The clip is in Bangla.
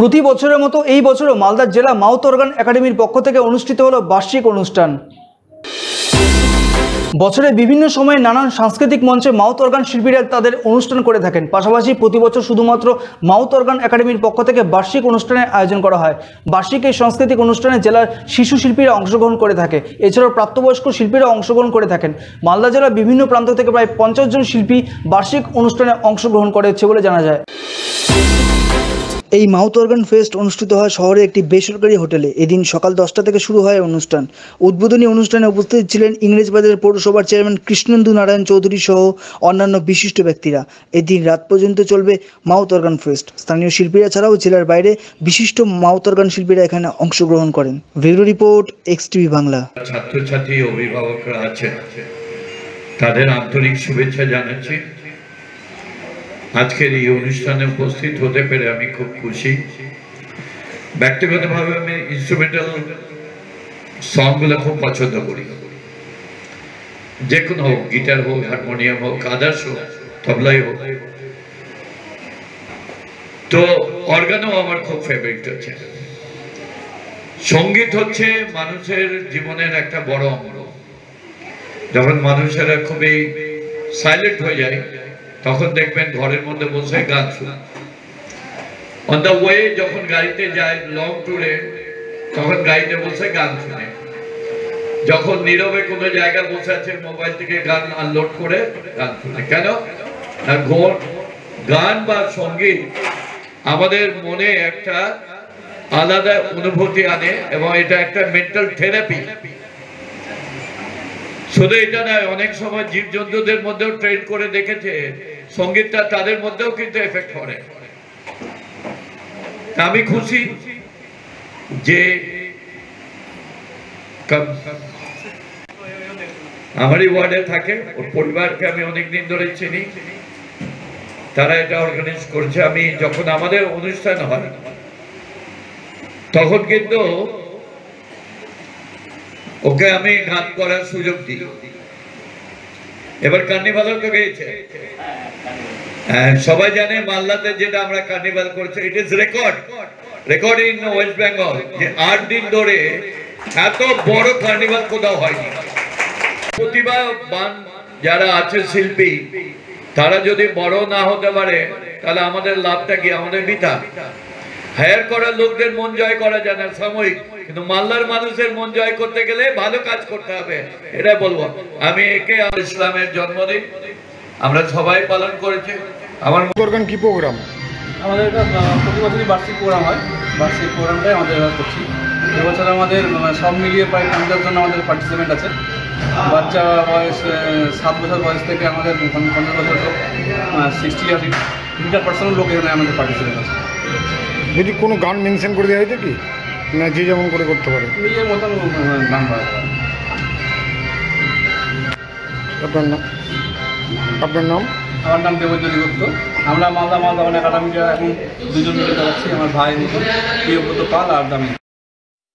প্রতি বছরের মতো এই বছরও মালদার জেলা মাউথ অর্গান একাডেমির পক্ষ থেকে অনুষ্ঠিত হলো বার্ষিক অনুষ্ঠান। বছরে বিভিন্ন সময়ে নানান সাংস্কৃতিক মঞ্চে মাউথ অর্গান শিল্পীরা তাদের অনুষ্ঠান করে থাকেন। পাশাপাশি প্রতি বছর শুধুমাত্র মাউথ অর্গান একাডেমির পক্ষ থেকে বার্ষিক অনুষ্ঠানের আয়োজন করা হয়। বার্ষিক এই সাংস্কৃতিক অনুষ্ঠানে জেলার শিশু শিল্পীরা অংশগ্রহণ করে থাকে। এছাড়াও প্রাপ্তবয়স্ক শিল্পীরা অংশগ্রহণ করে থাকেন। মালদা জেলার বিভিন্ন প্রান্ত থেকে প্রায় 50 জন শিল্পী বার্ষিক অনুষ্ঠানে অংশগ্রহণ করেছে বলে জানা যায়। এই মাউথ অর্গান ফেস্ট অনুষ্ঠিত হয় শহরে একটি বেসরকারি হোটেলে। এদিন সকাল 10টা থেকে শুরু হয় অনুষ্ঠান। উদ্বোধনী অনুষ্ঠানে উপস্থিত ছিলেন ইংরেজবাজার পৌরসভার চেয়ারম্যান কৃষ্ণেন্দু নারায়ণ চৌধুরী সহ অন্যান্য বিশিষ্ট ব্যক্তিরা। এদিন রাত পর্যন্ত চলবে মাউথ অর্গান ফেস্ট। স্থানীয় শিল্পীরা ছাড়াও জেলার বাইরে বিশিষ্ট মাউথ অর্গান শিল্পীরা এখানে অংশগ্রহণ করেন। Bureau report, XTV Bangla. ছাত্রছাত্রী অভিভাবকরা আছেন, তাদের আন্তরিক শুভেচ্ছা জানাচ্ছি। আজকের এই অনুষ্ঠানে উপস্থিত হতে পেরে আমি খুব খুশি। ব্যক্তিগতভাবে আমি ইনস্ট্রুমেন্টাল সংগুলো খুব পছন্দ করি, যে কোনো হোক, গিটার হোক, হারমোনিয়াম হোক, আদার্স হোক, তবলাই হোক। তো অর্গানও আমার খুব ফেভারিট আছে। সঙ্গীত হচ্ছে মানুষের জীবনের একটা বড় অঙ্গ। যখন মানুষেরা খুবই সাইলেন্ট হয়ে যায় তখন দেখবেন ঘরের মধ্যে বসে গান শুনে। অন দ্য ওয়ে যখন গাড়িতে যায় লং ট্যুরে, তখন গাড়িতে বসে গান শুনে। যখন নীরবে কোনো জায়গায় বসে আছে মোবাইল থেকে গান আনলোড করে গান শুনে। কেন? গান বা সঙ্গীত আমাদের মনে একটা আলাদা অনুভূতি আনে এবং এটা একটা মেন্টাল থেরাপি। শুধু এটা নয়, অনেক সময় জীবজন্তুদের মধ্যেও ট্রেন করে দেখেছে সঙ্গীতটা তাদের মধ্যেও কিন্তু এফেক্ট করে। আমি খুশি যে আমারই ওয়ার্ডে থাকে, ওর পরিবারকে আমি অনেকদিন ধরে চিনি, তারা এটা অর্গানাইজ করছে। আমি যখন আমাদের অনুষ্ঠান হয় তখন কিন্তু ওকে আমি গান করার সুযোগ দিই। এবার কার্নিভালও তো গেছে। সবাই জানে মালদাতে যেটা আমরা কার্নিভাল করছি, it is record in West Bengal, যে 8 দিন ধরে এত বড় কার্নিভাল কোথাও হয়নি। প্রতিভাবান যারা আছে শিল্পী, তারা যদি বড় না হতে পারে তাহলে আমাদের লাভটা কি? আমাদের বৃথা। হায়ার করা লোকদের মন জয় করা যায় না, সাময়িক, কিন্তু মালদার মানুষের মন জয় করতে গেলে ভালো কাজ করতে হবে, এটাই বলবো আমি। একে ইসলামের জন্মদিন আমরা সবাই পালন করেছি। আমার অর্গান কি প্রোগ্রাম? আমাদের প্রতি বছরই বার্ষিক প্রোগ্রাম হয়। বার্ষিক প্রোগ্রামটাই আমাদের করছি। এবছর আমাদের সব মিলিয়ে প্রায় 50 জন আমাদের পার্টিসিপেন্ট আছে। বাচ্চা বয়স 7 বছর বয়স থেকে আমাদের 50 বছর লোক, 60% লোক এখানে আমাদের পার্টিসিপেন্ট আছে। যদি কোনো গান মেনশন করে দেওয়া হয়েছে কি, না যে যেমন করে করতে পারে? নিজের মতন গান করা যায়। আপনার নাম? আপনার নাম? আমার নাম দেবজ্যোতি গুপ্ত। আমরা মালদা অর্গান একাডেমিটা এখন 2 জন মিলে চালাচ্ছি। আমার ভাই প্রিয়ব্রত পাল আর দামি।